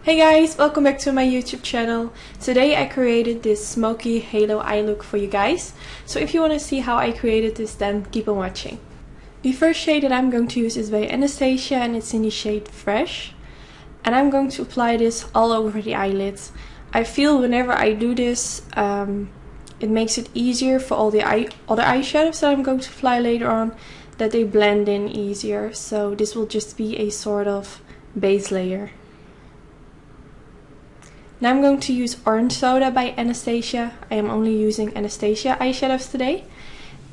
Hey guys, welcome back to my YouTube channel. Today I created this smoky halo eye look for you guys. So if you want to see how I created this, then keep on watching. The first shade that I'm going to use is by Anastasia and it's in the shade Fresh. And I'm going to apply this all over the eyelids. I feel whenever I do this, it makes it easier for all the other eyeshadows that I'm going to apply later on, that they blend in easier. So this will just be a sort of base layer. Now I'm going to use Orange Soda by Anastasia. I am only using Anastasia eyeshadows today.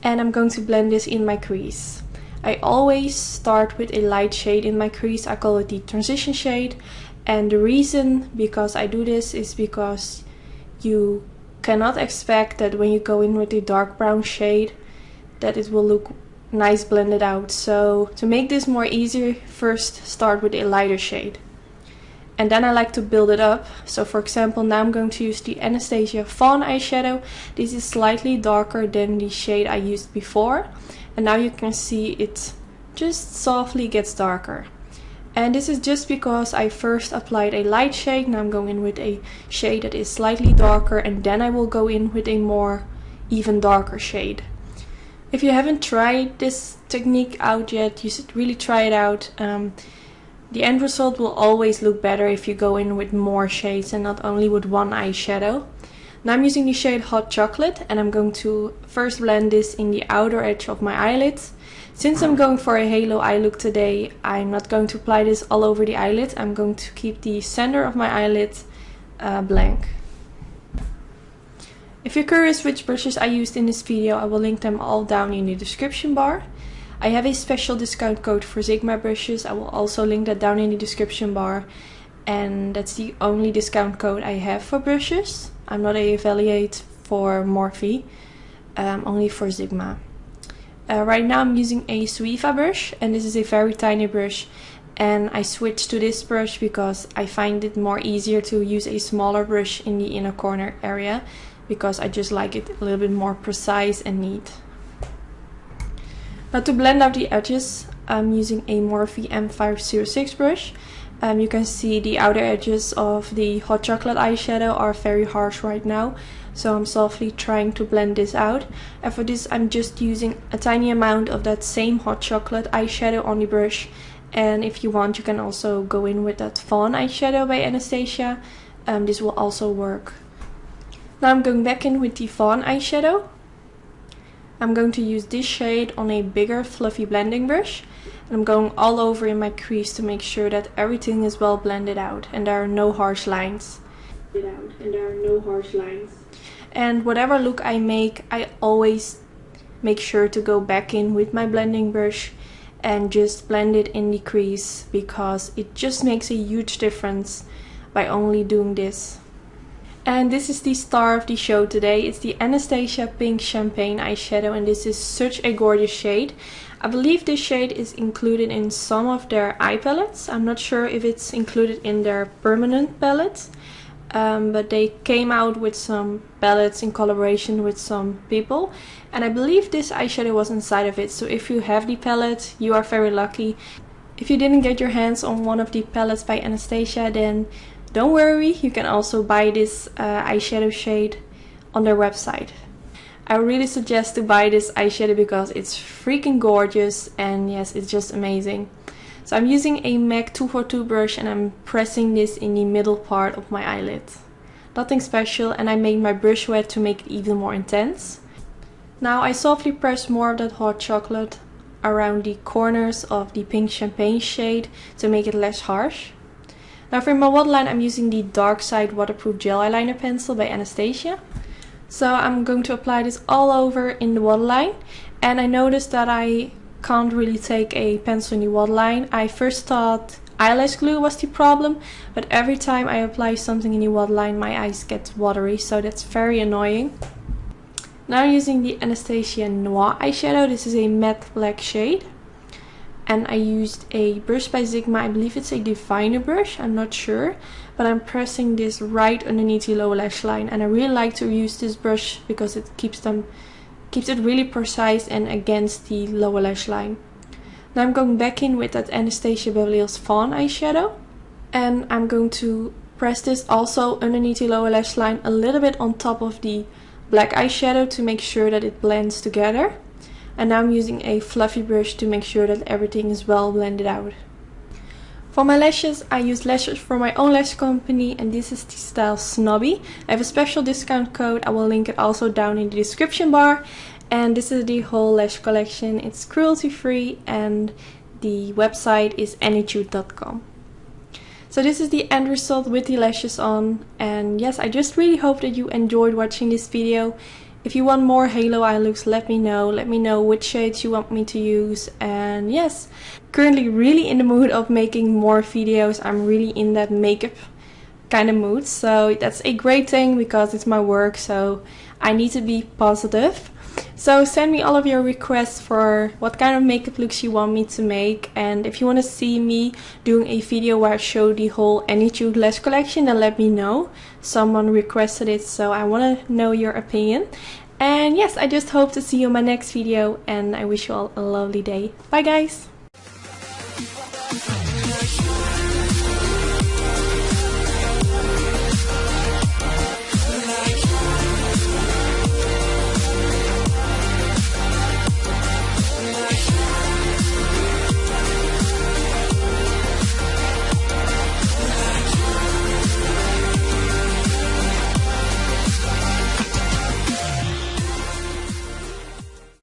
And I'm going to blend this in my crease. I always start with a light shade in my crease. I call it the transition shade. And the reason because I do this is because you cannot expect that when you go in with a dark brown shade that it will look nice blended out. So to make this more easier, first start with a lighter shade. And then I like to build it up. So for example, now I'm going to use the Anastasia Fawn eyeshadow. This is slightly darker than the shade I used before. And now you can see it just softly gets darker. And this is just because I first applied a light shade. Now I'm going in with a shade that is slightly darker. And then I will go in with a more even darker shade. If you haven't tried this technique out yet, you should really try it out. The end result will always look better if you go in with more shades and not only with one eyeshadow. Now I'm using the shade Hot Chocolate and I'm going to first blend this in the outer edge of my eyelids. Since I'm going for a halo eye look today, I'm not going to apply this all over the eyelid. I'm going to keep the center of my eyelid blank. If you're curious which brushes I used in this video, I will link them all down in the description bar. I have a special discount code for Sigma brushes. I will also link that down in the description bar. And that's the only discount code I have for brushes. I'm not an affiliate for Morphe, only for Sigma. Right now I'm using a Suiva brush and this is a very tiny brush. And I switched to this brush because I find it more easier to use a smaller brush in the inner corner area. Because I just like it a little bit more precise and neat. Now to blend out the edges, I'm using a Morphe M506 brush. You can see the outer edges of the Hot Chocolate eyeshadow are very harsh right now. So I'm softly trying to blend this out. And for this I'm just using a tiny amount of that same Hot Chocolate eyeshadow on the brush. And if you want, you can also go in with that Fawn eyeshadow by Anastasia. This will also work. Now I'm going back in with the Fawn eyeshadow. I'm going to use this shade on a bigger fluffy blending brush. And I'm going all over in my crease to make sure that everything is well blended out and there are no harsh lines. And whatever look I make, I always make sure to go back in with my blending brush and just blend it in the crease because it just makes a huge difference by only doing this. And this is the star of the show today. It's the Anastasia Pink Champagne eyeshadow and this is such a gorgeous shade. I believe this shade is included in some of their eye palettes. I'm not sure if it's included in their permanent palettes. But they came out with some palettes in collaboration with some people. And I believe this eyeshadow was inside of it. So if you have the palette, you are very lucky. If you didn't get your hands on one of the palettes by Anastasia, then don't worry, you can also buy this eyeshadow shade on their website. I really suggest to buy this eyeshadow because it's freaking gorgeous and yes, it's just amazing. So I'm using a MAC 242 brush and I'm pressing this in the middle part of my eyelid. Nothing special, and I made my brush wet to make it even more intense. Now I softly press more of that Hot Chocolate around the corners of the Pink Champagne shade to make it less harsh. Now for my waterline I'm using the Dark Side Waterproof Gel Eyeliner Pencil by Anastasia. So I'm going to apply this all over in the waterline. And I noticed that I can't really take a pencil in the waterline. I first thought eyelash glue was the problem, but every time I apply something in the waterline my eyes get watery, so that's very annoying. Now I'm using the Anastasia Noir eyeshadow. This is a matte black shade. And I used a brush by Sigma, I believe it's a definer brush, I'm not sure. But I'm pressing this right underneath the lower lash line. And I really like to use this brush because it keeps it really precise and against the lower lash line. Now I'm going back in with that Anastasia Beverly Hills Fawn eyeshadow. And I'm going to press this also underneath the lower lash line a little bit on top of the black eyeshadow to make sure that it blends together. And now I'm using a fluffy brush to make sure that everything is well blended out. For my lashes, I use lashes from my own lash company, and this is the style Snobby. I have a special discount code, I will link it also down in the description bar. And this is the whole lash collection. It's cruelty free and the website is anytude.com. So this is the end result with the lashes on, and yes, I just really hope that you enjoyed watching this video. If you want more halo eye looks, let me know which shades you want me to use. And yes, currently really in the mood of making more videos. I'm really in that makeup kind of mood, so that's a great thing because it's my work, so I need to be positive. So send me all of your requests for what kind of makeup looks you want me to make, and if you want to see me doing a video where I show the whole Anytude lash collection, then let me know. Someone requested it, so I want to know your opinion. And yes, I just hope to see you in my next video, and I wish you all a lovely day. Bye guys!